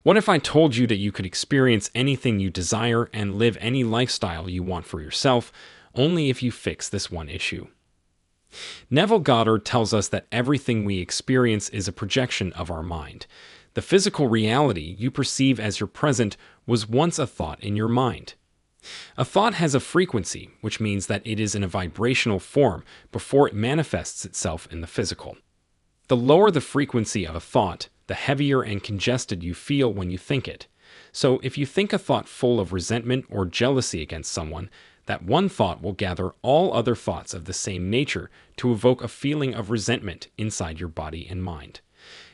What if I told you that you could experience anything you desire and live any lifestyle you want for yourself, only if you fix this one issue? Neville Goddard tells us that everything we experience is a projection of our mind. The physical reality you perceive as your present was once a thought in your mind. A thought has a frequency, which means that it is in a vibrational form before it manifests itself in the physical. The lower the frequency of a thought, the heavier and congested you feel when you think it. So if you think a thought full of resentment or jealousy against someone, that one thought will gather all other thoughts of the same nature to evoke a feeling of resentment inside your body and mind.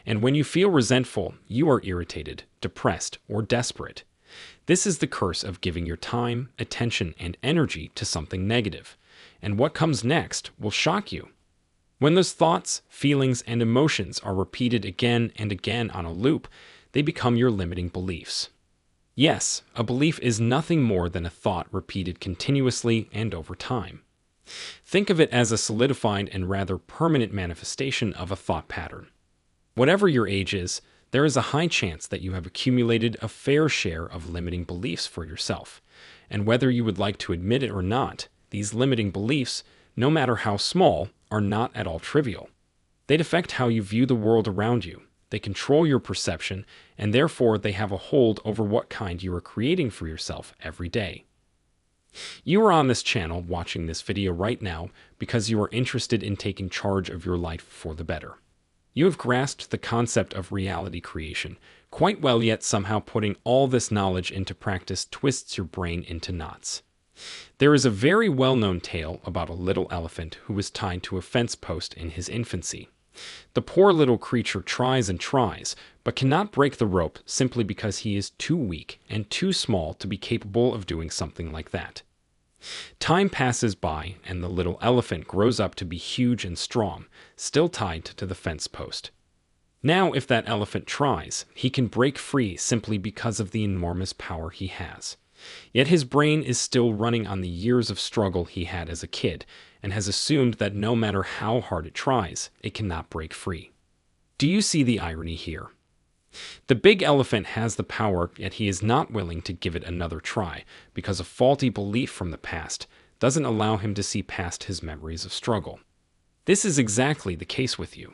And when you feel resentful, you are irritated, depressed, or desperate. This is the curse of giving your time, attention, and energy to something negative. And what comes next will shock you. When those thoughts, feelings, and emotions are repeated again and again on a loop, they become your limiting beliefs. Yes, a belief is nothing more than a thought repeated continuously and over time. Think of it as a solidified and rather permanent manifestation of a thought pattern. Whatever your age is, there is a high chance that you have accumulated a fair share of limiting beliefs for yourself. And whether you would like to admit it or not, these limiting beliefs, no matter how small, are not at all trivial. They affect how you view the world around you. They control your perception, and therefore they have a hold over what kind you are creating for yourself every day. You are on this channel watching this video right now because you are interested in taking charge of your life for the better. You have grasped the concept of reality creation quite well, yet somehow putting all this knowledge into practice twists your brain into knots. There is a very well-known tale about a little elephant who was tied to a fence post in his infancy. The poor little creature tries and tries, but cannot break the rope simply because he is too weak and too small to be capable of doing something like that. Time passes by, and the little elephant grows up to be huge and strong, still tied to the fence post. Now, if that elephant tries, he can break free simply because of the enormous power he has. Yet his brain is still running on the years of struggle he had as a kid, and has assumed that no matter how hard it tries, it cannot break free. Do you see the irony here? The big elephant has the power, yet he is not willing to give it another try, because a faulty belief from the past doesn't allow him to see past his memories of struggle. This is exactly the case with you.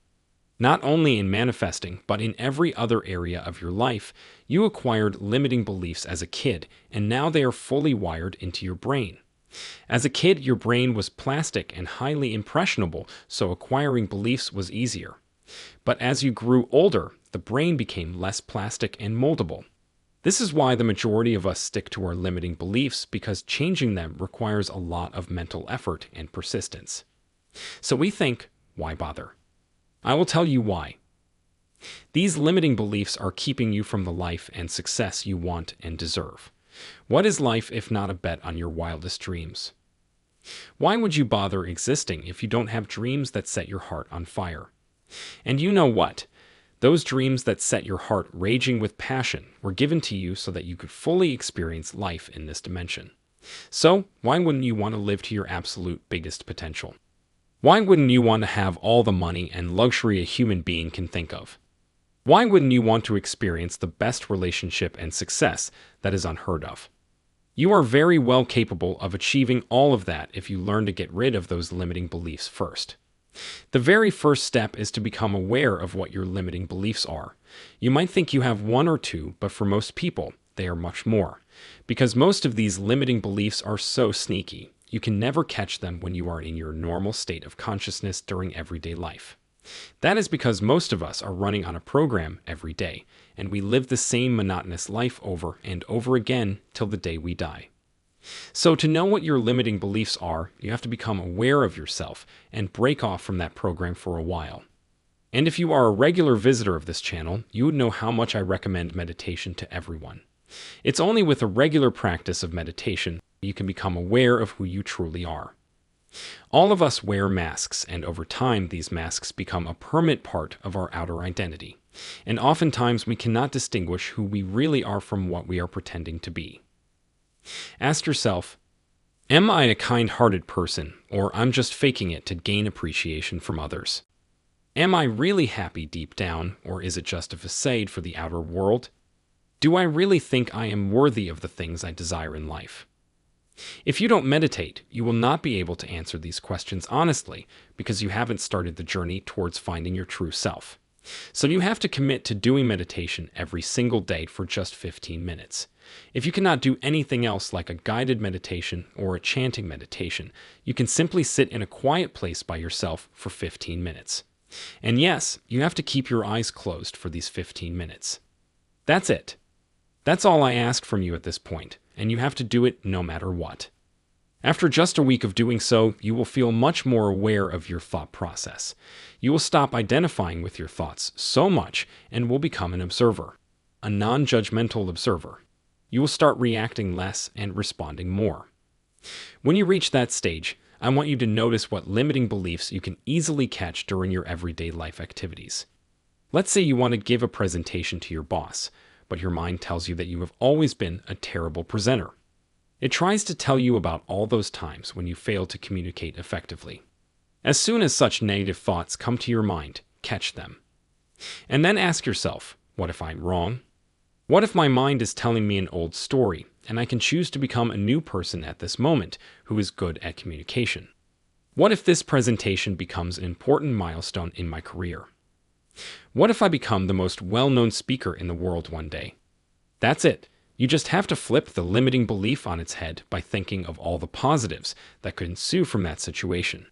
Not only in manifesting, but in every other area of your life, you acquired limiting beliefs as a kid, and now they are fully wired into your brain. As a kid, your brain was plastic and highly impressionable, so acquiring beliefs was easier. But as you grew older, the brain became less plastic and moldable. This is why the majority of us stick to our limiting beliefs, because changing them requires a lot of mental effort and persistence. So we think, why bother? I will tell you why. These limiting beliefs are keeping you from the life and success you want and deserve. What is life if not a bet on your wildest dreams? Why would you bother existing if you don't have dreams that set your heart on fire? And you know what? Those dreams that set your heart raging with passion were given to you so that you could fully experience life in this dimension. So, why wouldn't you want to live to your absolute biggest potential? Why wouldn't you want to have all the money and luxury a human being can think of? Why wouldn't you want to experience the best relationship and success that is unheard of? You are very well capable of achieving all of that if you learn to get rid of those limiting beliefs first. The very first step is to become aware of what your limiting beliefs are. You might think you have one or two, but for most people, they are much more. Because most of these limiting beliefs are so sneaky, you can never catch them when you are in your normal state of consciousness during everyday life. That is because most of us are running on a program every day, and we live the same monotonous life over and over again till the day we die. So to know what your limiting beliefs are, you have to become aware of yourself and break off from that program for a while. And if you are a regular visitor of this channel, you would know how much I recommend meditation to everyone. It's only with a regular practice of meditation you can become aware of who you truly are. All of us wear masks, and over time these masks become a permanent part of our outer identity. And oftentimes we cannot distinguish who we really are from what we are pretending to be. Ask yourself, am I a kind-hearted person, or I'm just faking it to gain appreciation from others? Am I really happy deep down, or is it just a facade for the outer world? Do I really think I am worthy of the things I desire in life? If you don't meditate, you will not be able to answer these questions honestly because you haven't started the journey towards finding your true self. So you have to commit to doing meditation every single day for just 15 minutes. If you cannot do anything else like a guided meditation or a chanting meditation, you can simply sit in a quiet place by yourself for 15 minutes. And yes, you have to keep your eyes closed for these 15 minutes. That's it. That's all I ask from you at this point, and you have to do it no matter what. After just a week of doing so, you will feel much more aware of your thought process. You will stop identifying with your thoughts so much and will become an observer, a non-judgmental observer. You will start reacting less and responding more. When you reach that stage, I want you to notice what limiting beliefs you can easily catch during your everyday life activities. Let's say you want to give a presentation to your boss, but your mind tells you that you have always been a terrible presenter. It tries to tell you about all those times when you failed to communicate effectively. As soon as such negative thoughts come to your mind, catch them. And then ask yourself, what if I'm wrong? What if my mind is telling me an old story, and I can choose to become a new person at this moment who is good at communication? What if this presentation becomes an important milestone in my career? What if I become the most well-known speaker in the world one day? That's it. You just have to flip the limiting belief on its head by thinking of all the positives that could ensue from that situation.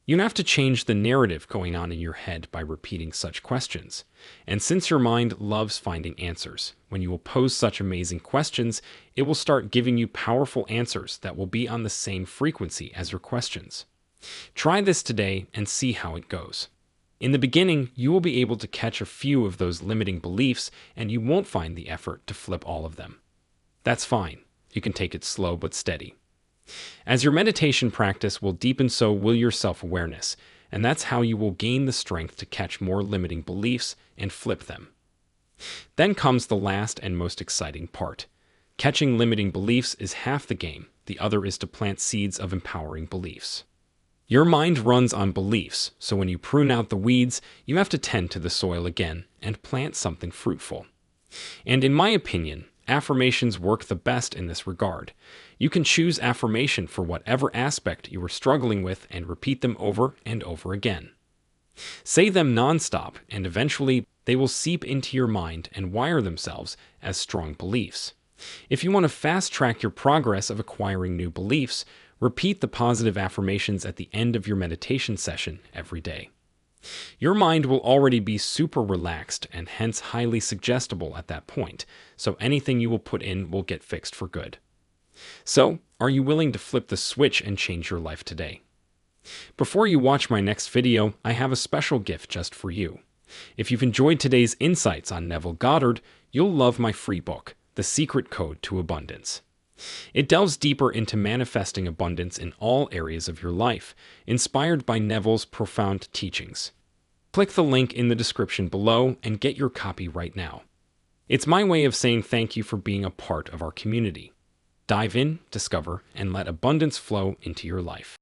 You have to change the narrative going on in your head by repeating such questions. And since your mind loves finding answers, when you will pose such amazing questions, it will start giving you powerful answers that will be on the same frequency as your questions. Try this today and see how it goes. In the beginning, you will be able to catch a few of those limiting beliefs, and you won't find the effort to flip all of them. That's fine. You can take it slow but steady. As your meditation practice will deepen, so will your self-awareness, and that's how you will gain the strength to catch more limiting beliefs and flip them. Then comes the last and most exciting part. Catching limiting beliefs is half the game. The other is to plant seeds of empowering beliefs. Your mind runs on beliefs, so when you prune out the weeds, you have to tend to the soil again and plant something fruitful. And in my opinion, affirmations work the best in this regard. You can choose affirmation for whatever aspect you are struggling with and repeat them over and over again. Say them nonstop, and eventually they will seep into your mind and wire themselves as strong beliefs. If you want to fast-track your progress of acquiring new beliefs, repeat the positive affirmations at the end of your meditation session every day. Your mind will already be super relaxed and hence highly suggestible at that point, so anything you will put in will get fixed for good. So, are you willing to flip the switch and change your life today? Before you watch my next video, I have a special gift just for you. If you've enjoyed today's insights on Neville Goddard, you'll love my free book, The Secret Code to Abundance. It delves deeper into manifesting abundance in all areas of your life, inspired by Neville's profound teachings. Click the link in the description below and get your copy right now. It's my way of saying thank you for being a part of our community. Dive in, discover, and let abundance flow into your life.